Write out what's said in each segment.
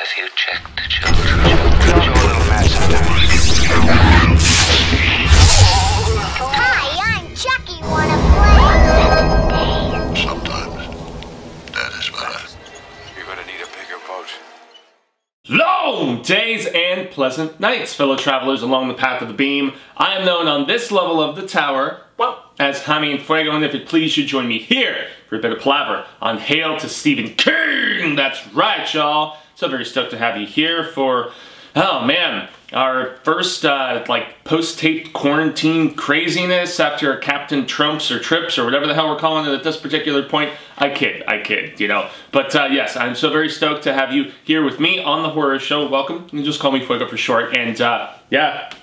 Have you checked the children? You're a little mad sometimes. Hi, I'm Chucky. Wanna play? Sometimes that is better. You're gonna need a bigger boat. Long days and pleasant nights, fellow travelers along the path of the beam. I am known on this level of the tower, well, as Jaime and Fuego, and if it please you, join me here for a bit of palaver on Hail to Stephen King. That's right, y'all. So very stoked to have you here for, oh man, our first post-tape quarantine craziness after Captain Trumps or Trips or whatever the hell we're calling it at this particular point. I kid, you know. But yes, I'm so very stoked to have you here with me on the horror show. Welcome. You can just call me Fuego for short. And yeah,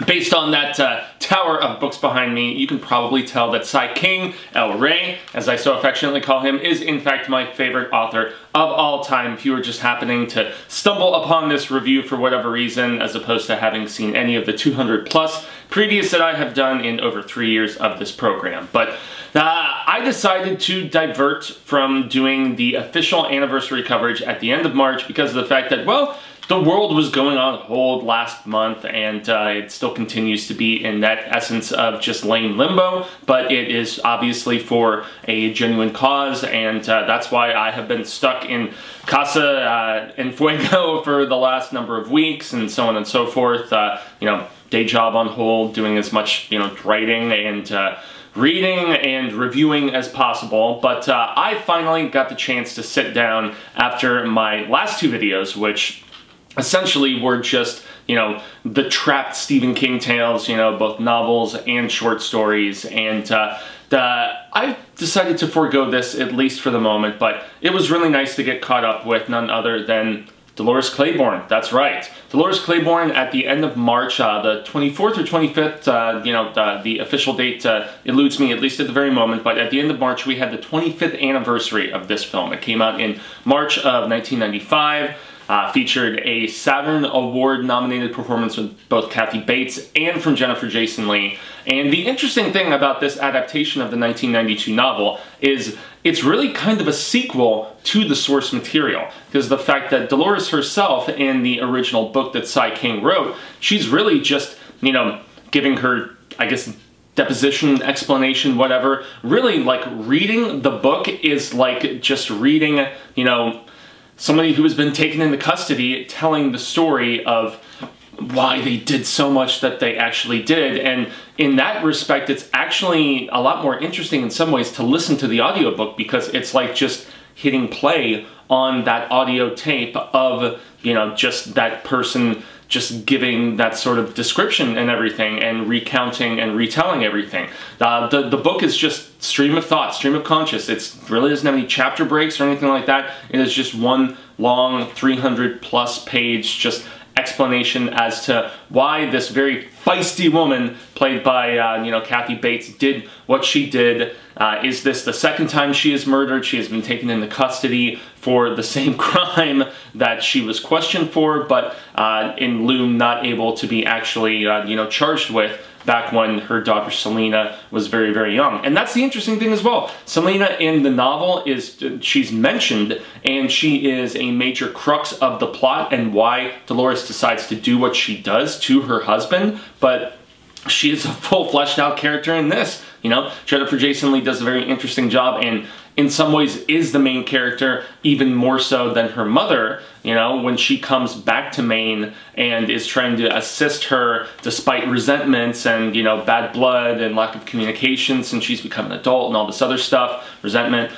based on that tower of books behind me, you can probably tell that Cy King, El Rey, as I so affectionately call him, is in fact my favorite author of all time. If you were just happening to stumble upon this review for whatever reason, as opposed to having seen any of the 200 plus previous that I have done in over 3 years of this program. But I decided to divert from doing the official anniversary coverage at the end of March because of the fact that, well, the world was going on hold last month, and it still continues to be in that essence of just lame limbo, but it is obviously for a genuine cause, and that's why I have been stuck in Casa and Fuego for the last number of weeks, and so on and so forth. You know, day job on hold, doing as much, you know, writing and reading and reviewing as possible, but I finally got the chance to sit down after my last two videos, which essentially were just, you know, the trapped Stephen King tales, you know, both novels and short stories, and I decided to forego this, at least for the moment, but it was really nice to get caught up with none other than Dolores Claiborne. That's right. Dolores Claiborne at the end of March, the 24th or 25th, you know, the official date eludes me, at least at the very moment, but at the end of March we had the 25th anniversary of this film. It came out in March of 1995. Featured a Saturn Award nominated performance with both Kathy Bates and from Jennifer Jason Leigh. And the interesting thing about this adaptation of the 1992 novel is it's really kind of a sequel to the source material, because the fact that Dolores herself in the original book that Cy King wrote, she's really just, you know, giving her, I guess, deposition, explanation, whatever. Really, like, reading the book is like just reading, you know, somebody who has been taken into custody telling the story of why they did so much that they actually did. And in that respect, it's actually a lot more interesting in some ways to listen to the audiobook, because it's like just hitting play on that audio tape of, you know, just that person just giving that sort of description and everything, and recounting and retelling everything. The book is just stream of thought, stream of conscious. It really doesn't have any chapter breaks or anything like that. It is just one long 300 plus page just explanation as to why this very feisty woman played by you know, Kathy Bates did what she did. Is this the second time she is murdered? She has been taken into custody for the same crime that she was questioned for, but in lieu not able to be actually you know, charged with back when her daughter Selena was very, very young. And that's the interesting thing as well. Selena in the novel she's mentioned, and she is a major crux of the plot and why Dolores decides to do what she does to her husband, but she is a full fleshed out character in this. You know, Jennifer Jason Leigh does a very interesting job, and in some ways is the main character, even more so than her mother, you know, when she comes back to Maine and is trying to assist her despite resentments and, you know, bad blood and lack of communication since she's become an adult and all this other stuff, resentment,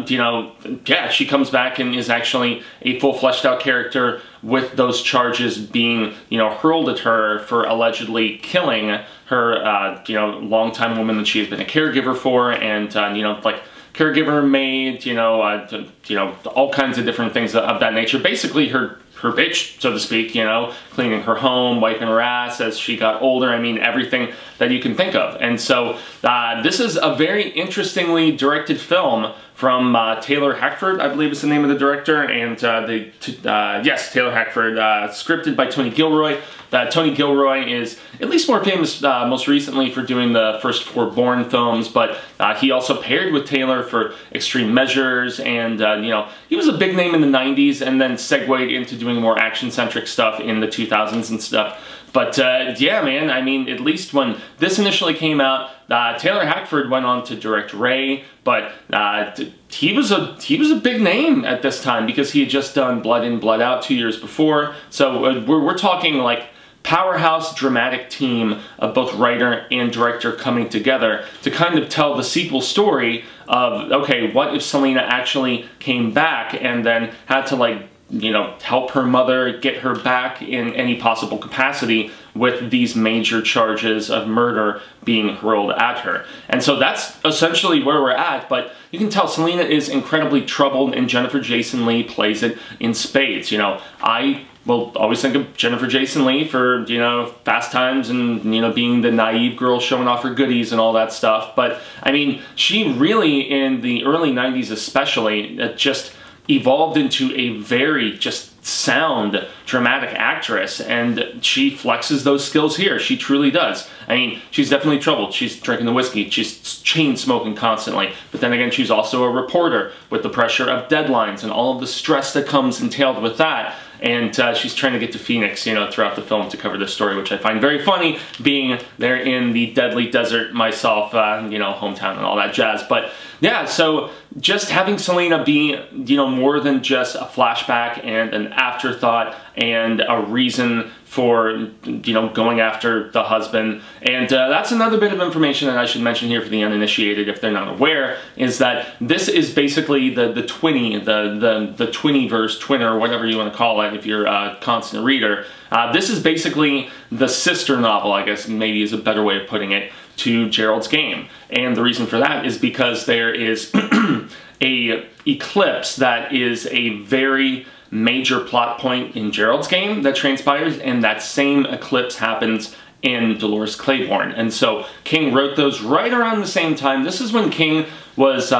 you know, yeah, she comes back and is actually a full fleshed out character with those charges being, you know, hurled at her for allegedly killing her, you know, longtime woman that she has been a caregiver for, and, you know, like, caregiver, maid, you know, all kinds of different things of that nature. Basically her bitch, so to speak, you know, cleaning her home, wiping her ass as she got older. I mean, everything that you can think of. And so this is a very interestingly directed film from Taylor Hackford, I believe is the name of the director, and yes, Taylor Hackford, scripted by Tony Gilroy. Tony Gilroy is at least more famous most recently for doing the first 4 Bourne films, but he also paired with Taylor for Extreme Measures, and you know, he was a big name in the 90s and then segued into doing doing more action-centric stuff in the 2000s and stuff. But yeah, man, I mean, at least when this initially came out, Taylor Hackford went on to direct Ray, but he was a big name at this time because he had just done Blood In, Blood Out 2 years before. So we're talking like powerhouse dramatic team of both writer and director coming together to kind of tell the sequel story of, okay, what if Selena actually came back and then had to, like, you know, help her mother get her back in any possible capacity with these major charges of murder being hurled at her. And so that's essentially where we're at, but you can tell Selena is incredibly troubled and Jennifer Jason Leigh plays it in spades. You know, I will always think of Jennifer Jason Leigh for, you know, Fast Times and, you know, being the naive girl showing off her goodies and all that stuff. But, I mean, she really, in the early 90s especially, just evolved into a very just sound, dramatic actress, and she flexes those skills here. She truly does. I mean, she's definitely troubled. She's drinking the whiskey. She's chain smoking constantly. But then again, she's also a reporter with the pressure of deadlines and all of the stress that comes entailed with that. And she's trying to get to Phoenix, you know, throughout the film to cover this story, which I find very funny, being there in the deadly desert myself, you know, hometown and all that jazz. But yeah, so just having Selena be, you know, more than just a flashback and an afterthought and a reason for, you know, going after the husband. And that's another bit of information that I should mention here for the uninitiated if they're not aware, is that this is basically the twinny, the twinnyverse, twinner, whatever you want to call it if you're a constant reader. This is basically the sister novel, I guess maybe is a better way of putting it, to Gerald's Game. And the reason for that is because there is a eclipse that is a very major plot point in Gerald's Game that transpires, and that same eclipse happens in Dolores Claiborne. And so King wrote those right around the same time. This is when King was,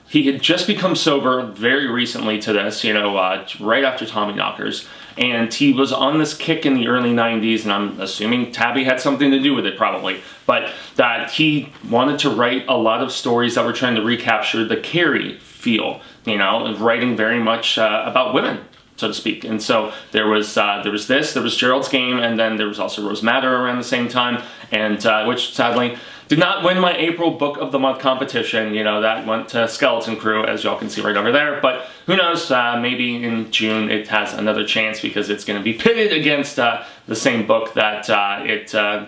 he had just become sober very recently to this, you know, right after Tommyknockers. And he was on this kick in the early 90s, and I'm assuming Tabby had something to do with it probably, but that he wanted to write a lot of stories that were trying to recapture the Carrie feel, you know, writing very much about women, so to speak. And so there was Gerald's Game, and then there was also Rose Madder around the same time, and which sadly did not win my April Book of the Month competition. You know, that went to Skeleton Crew, as y'all can see right over there. But who knows, maybe in June it has another chance because it's going to be pitted against the same book that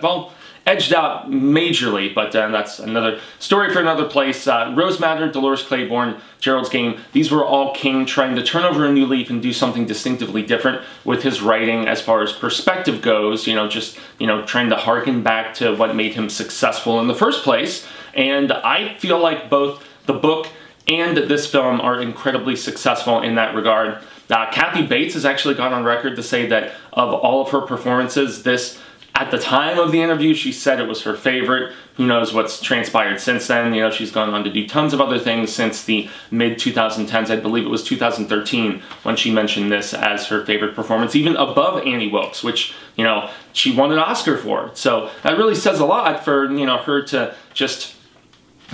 well, edged out majorly, but that's another story for another place. Rose Madder, Dolores Claiborne, Gerald's Game, these were all King trying to turn over a new leaf and do something distinctively different with his writing as far as perspective goes, you know, just, you know, trying to harken back to what made him successful in the first place. And I feel like both the book and this film are incredibly successful in that regard. Kathy Bates has actually gone on record to say that of all of her performances, this, at the time of the interview, she said it was her favorite. Who knows what's transpired since then. You know, she's gone on to do tons of other things since the mid-2010s. I believe it was 2013 when she mentioned this as her favorite performance, even above Annie Wilkes, which, you know, she won an Oscar for. So that really says a lot for, you know, her to just,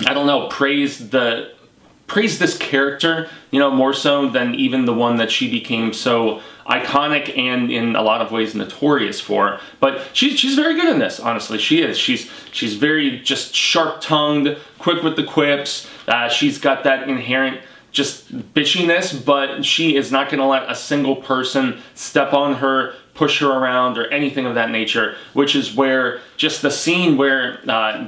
I don't know, praise this character, you know, more so than even the one that she became so iconic and in a lot of ways notorious for. But she's very good in this, honestly. She is. She's very just sharp-tongued, quick with the quips. She's got that inherent just bitchiness, but she is not going to let a single person step on her, push her around, or anything of that nature, which is where just the scene where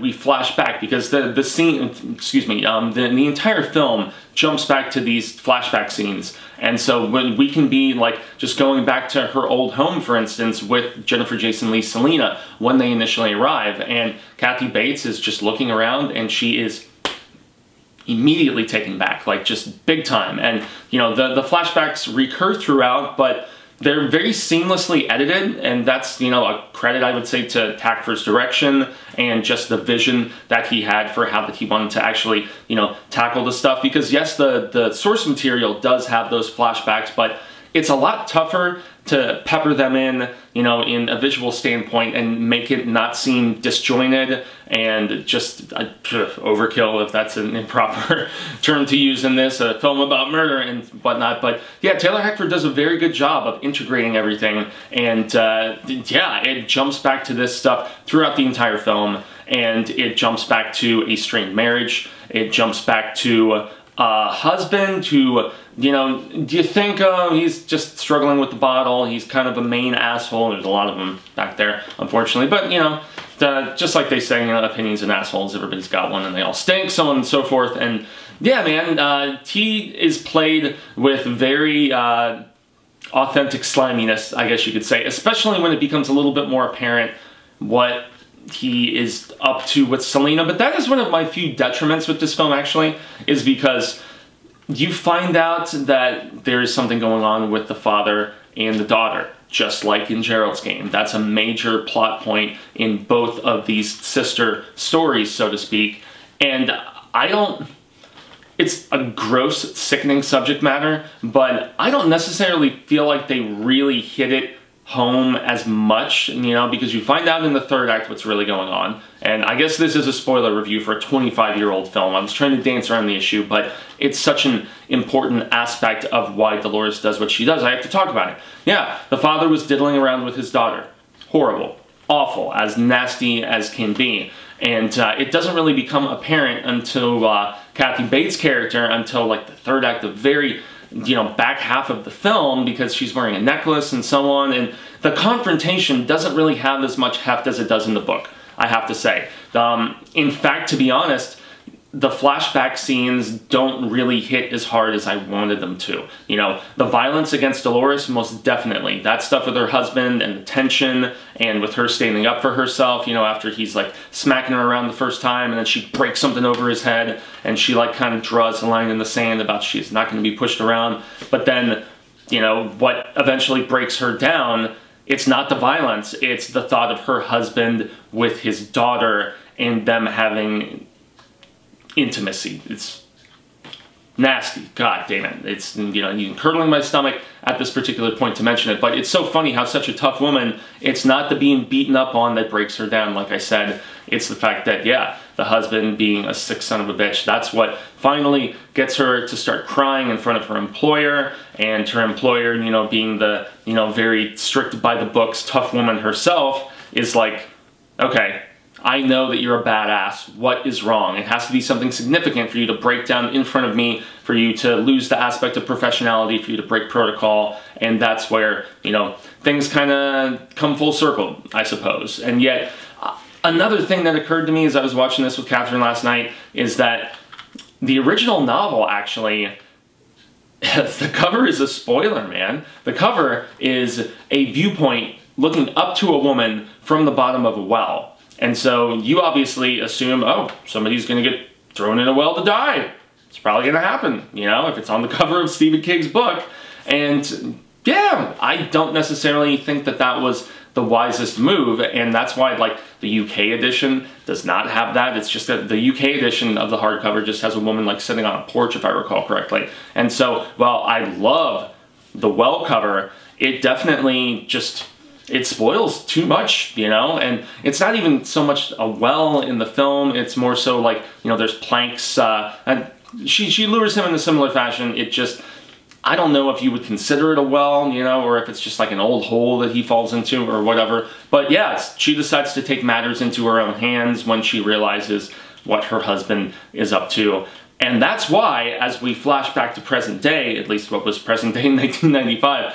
we flash back, because the scene, excuse me, the entire film jumps back to these flashback scenes. And so when we can be like just going back to her old home, for instance, with Jennifer Jason Leigh Selena when they initially arrive, and Kathy Bates is just looking around and she is immediately taken back, like just big time. And you know, the flashbacks recur throughout, but they're very seamlessly edited, and that's, you know, a credit I would say to Hackford's direction and just the vision that he had for how that he wanted to actually, you know, tackle the stuff. Because yes, the source material does have those flashbacks, but it's a lot tougher to pepper them in, you know, in a visual standpoint and make it not seem disjointed and just overkill, if that's an improper term to use in this, a film about murder and whatnot. But yeah, Taylor Hackford does a very good job of integrating everything, and yeah, it jumps back to this stuff throughout the entire film, and it jumps back to a strained marriage, it jumps back to a husband who, you know, do you think he's just struggling with the bottle, he's kind of a main asshole, there's a lot of them back there, unfortunately, but, you know, just like they say, you know, opinions and assholes, everybody's got one and they all stink, so on and so forth. And yeah, man, he is played with very authentic sliminess, I guess you could say, especially when it becomes a little bit more apparent what he is up to with Selena. But that is one of my few detriments with this film, actually, is because you find out that there is something going on with the father and the daughter, just like in Gerald's Game. That's a major plot point in both of these sister stories, so to speak. And I don't... It's a gross, sickening subject matter, but I don't necessarily feel like they really hit it home as much, you know, because you find out in the third act what's really going on. And I guess this is a spoiler review for a 25-year-old film. I was trying to dance around the issue, but it's such an important aspect of why Dolores does what she does. I have to talk about it. Yeah, the father was diddling around with his daughter. Horrible. Awful. As nasty as can be. And it doesn't really become apparent until Kathy Bates' character, until like the third act, the very, you know, back half of the film, because she's wearing a necklace and so on, and the confrontation doesn't really have as much heft as it does in the book, I have to say. In fact, to be honest, the flashback scenes don't really hit as hard as I wanted them to. You know, the violence against Dolores, most definitely. That stuff with her husband and the tension, and with her standing up for herself, you know, after he's like smacking her around the first time, and then she breaks something over his head, and she like kind of draws a line in the sand about she's not going to be pushed around. But then, you know, what eventually breaks her down, it's not the violence, it's the thought of her husband with his daughter and them having intimacy. It's nasty. God damn it. It's, you know, even curdling my stomach at this particular point to mention it, but it's so funny how such a tough woman, it's not the being beaten up on that breaks her down, like I said. It's the fact that, yeah, the husband being a sick son of a bitch, that's what finally gets her to start crying in front of her employer, and her employer, you know, being the, you know, very strict by the books, tough woman herself, is like, okay, I know that you're a badass. What is wrong? It has to be something significant for you to break down in front of me, for you to lose the aspect of professionality, for you to break protocol, and that's where, you know, things kind of come full circle, I suppose. And yet, another thing that occurred to me as I was watching this with Catherine last night is that the original novel, actually, the cover is a spoiler, man. The cover is a viewpoint looking up to a woman from the bottom of a well. And so you obviously assume, oh, somebody's going to get thrown in a well to die. It's probably going to happen, you know, if it's on the cover of Stephen King's book. And yeah, I don't necessarily think that that was the wisest move, and that's why, like, the UK edition does not have that. It's just that the UK edition of the hardcover just has a woman, like, sitting on a porch, if I recall correctly. And so, while I love the well cover, it definitely just... it spoils too much, you know, and it's not even so much a well in the film, it's more so like, you know, there's planks, and she lures him in a similar fashion. It just, I don't know if you would consider it a well, you know, or if it's just like an old hole that he falls into or whatever, but yeah, she decides to take matters into her own hands when she realizes what her husband is up to. And that's why, as we flash back to present day, at least what was present day in 1995,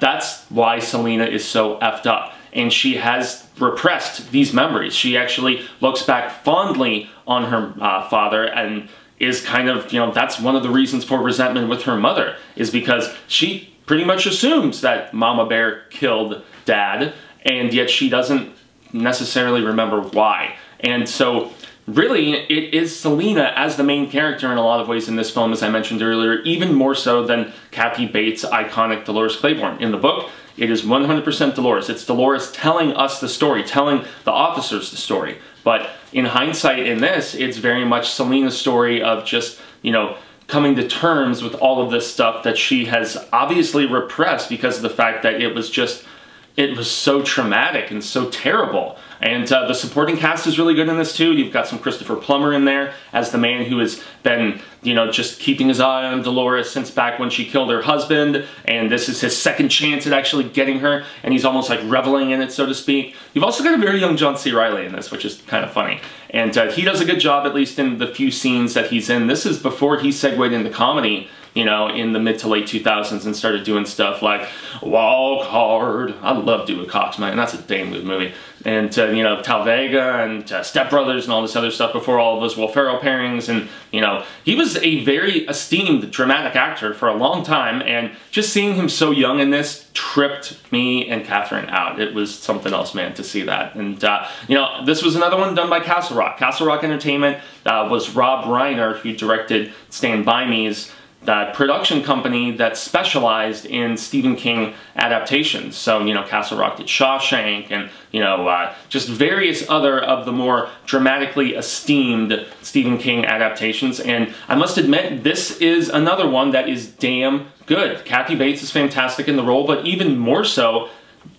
that's why Selena is so effed up. And she has repressed these memories. She actually looks back fondly on her father and is kind of, you know, that's one of the reasons for resentment with her mother, is because she pretty much assumes that Mama Bear killed Dad, and yet she doesn't necessarily remember why. And so really, it is Selena as the main character in a lot of ways in this film, as I mentioned earlier, even more so than Kathy Bates' iconic Dolores Claiborne. In the book, it is 100% Dolores. It's Dolores telling us the story, telling the officers the story. But in hindsight in this, it's very much Selena's story of just, you know, coming to terms with all of this stuff that she has obviously repressed because of the fact that it was so traumatic and so terrible. And the supporting cast is really good in this too. You've got some Kristopher Plummer in there as the man who has been, you know, just keeping his eye on Dolores since back when she killed her husband. And this is his second chance at actually getting her. And he's almost like reveling in it, so to speak. You've also got a very young John C. Reilly in this, which is kind of funny. And he does a good job, at least in the few scenes that he's in. This is before he segued into comedy, you know, in the mid to late 2000s and started doing stuff like Walk Hard. I love Dewey Cox, man. That's a damn good movie. And, you know, Talvega and Step Brothers and all this other stuff before all of those Will Ferrell pairings. And, you know, he was a very esteemed dramatic actor for a long time. And just seeing him so young in this tripped me and Catherine out. It was something else, man, to see that. And, you know, this was another one done by Castle Rock. Castle Rock Entertainment was Rob Reiner, who directed Stand By Me's, that production company that specialized in Stephen King adaptations. So, you know, Castle Rock did Shawshank and, you know, just various other of the more dramatically esteemed Stephen King adaptations. And I must admit, this is another one that is damn good. Kathy Bates is fantastic in the role, but even more so,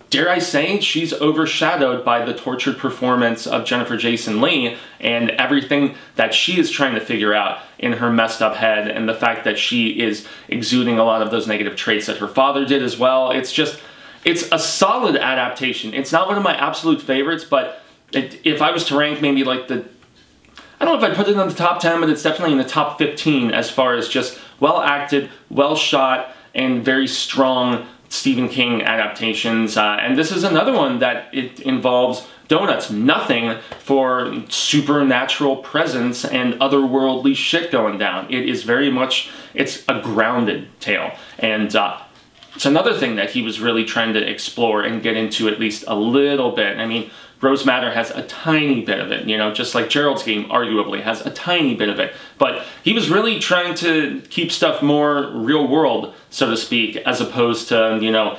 dare I say, she's overshadowed by the tortured performance of Jennifer Jason Leigh and everything that she is trying to figure out in her messed up head, and the fact that she is exuding a lot of those negative traits that her father did as well. It's just, it's a solid adaptation. It's not one of my absolute favorites, but if I was to rank maybe like the, I don't know if I'd put it in the top 10, but it's definitely in the top 15 as far as just well acted, well shot, and very strong Stephen King adaptations. And this is another one that it involves donuts. Nothing for supernatural presence and otherworldly shit going down. It is very much, it's a grounded tale. And it's another thing that he was really trying to explore and get into at least a little bit. I mean, Rose Madder has a tiny bit of it, you know, just like Gerald's Game arguably has a tiny bit of it. But he was really trying to keep stuff more real world, so to speak, as opposed to, you know,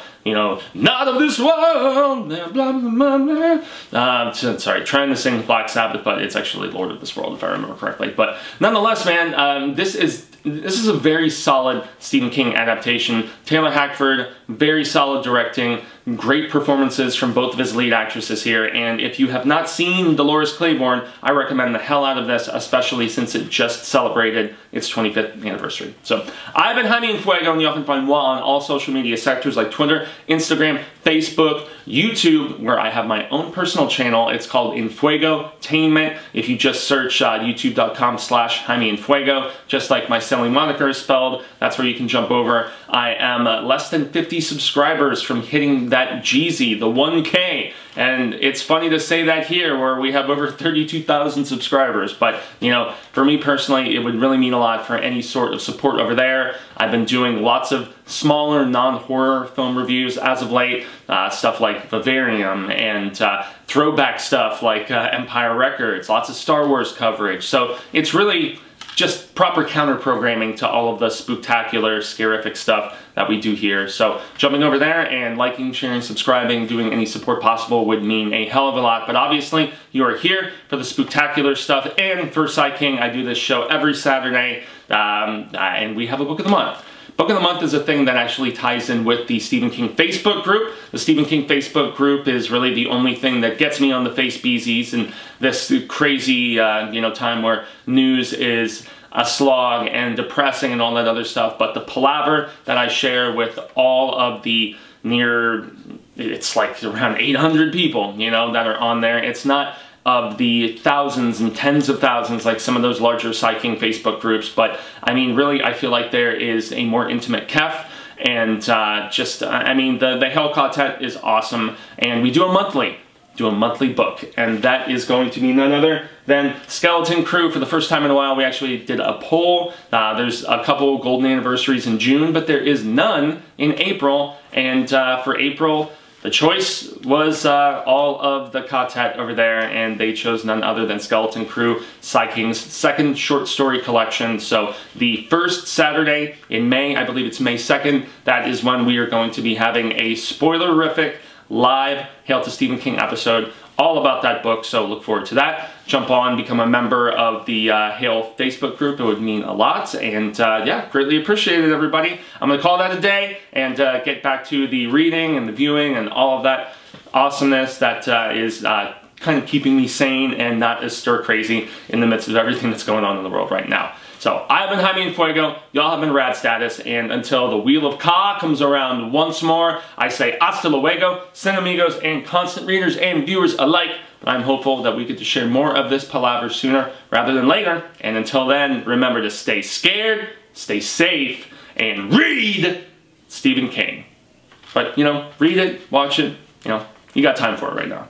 not of this world, blah, blah, blah, blah. Sorry, trying to sing Black Sabbath, but it's actually Lord of this World, if I remember correctly. But nonetheless, man, this is a very solid Stephen King adaptation. Taylor Hackford, very solid directing, great performances from both of his lead actresses here, and if you have not seen Dolores Claiborne, I recommend the hell out of this, especially since it just celebrated its 25th anniversary. So, I've been Jaime and Fuego, and you often find moi on all social media sectors like Twitter, Instagram, Facebook, YouTube, where I have my own personal channel. It's called Infuegotainment. If you just search youtube.com/Jaime and Fuego, just like my selling moniker is spelled, that's where you can jump over. I am less than 50 subscribers from hitting that Jeezy, the 1K. And it's funny to say that here where we have over 32,000 subscribers, but you know, for me personally, it would really mean a lot for any sort of support over there. I've been doing lots of smaller non-horror film reviews as of late, stuff like Vivarium and throwback stuff like Empire Records, lots of Star Wars coverage. So it's really just proper counter-programming to all of the spooktacular, scarific stuff that we do here. So jumping over there and liking, sharing, subscribing, doing any support possible would mean a hell of a lot. But obviously, you are here for the spooktacular stuff. And for Psy King, I do this show every Saturday, and we have a book of the month. Book of the Month is a thing that actually ties in with the Stephen King Facebook group. The Stephen King Facebook group is really the only thing that gets me on the face beesies in this crazy, you know, time where news is a slog and depressing and all that other stuff. But the palaver that I share with all of the it's like around 800 people, you know, that are on there. It's not of the thousands and tens of thousands like some of those larger Psy King Facebook groups, but I mean, really, I feel like there is a more intimate Kef, and I mean, the YOU the Ka-Tet is awesome, and we do a monthly book, and that is going to be none other than Skeleton Crew. For the first time in a while, we actually did a poll. There's a couple golden anniversaries in June, but there is none in April, and for April, the choice was all of the Ka-Tet over there, and they chose none other than Skeleton Crew, Psy King's second short story collection. So the first Saturday in May, I believe it's May 2nd, that is when we are going to be having a spoilerific live Hail to Stephen King episode all about that book, so look forward to that. Jump on, become a member of the Hail Facebook group. It would mean a lot, and yeah, greatly appreciated, everybody. I'm going to call that a day and get back to the reading and the viewing and all of that awesomeness that is kind of keeping me sane and not as stir crazy in the midst of everything that's going on in the world right now. So, I've been Jaime and Fuego, y'all have been Rad Status, and until the Wheel of Ka comes around once more, I say hasta luego, sin amigos, and constant readers and viewers alike. I'm hopeful that we get to share more of this palaver sooner rather than later, and until then, remember to stay scared, stay safe, and read Stephen King. But, you know, read it, watch it, you know, you got time for it right now.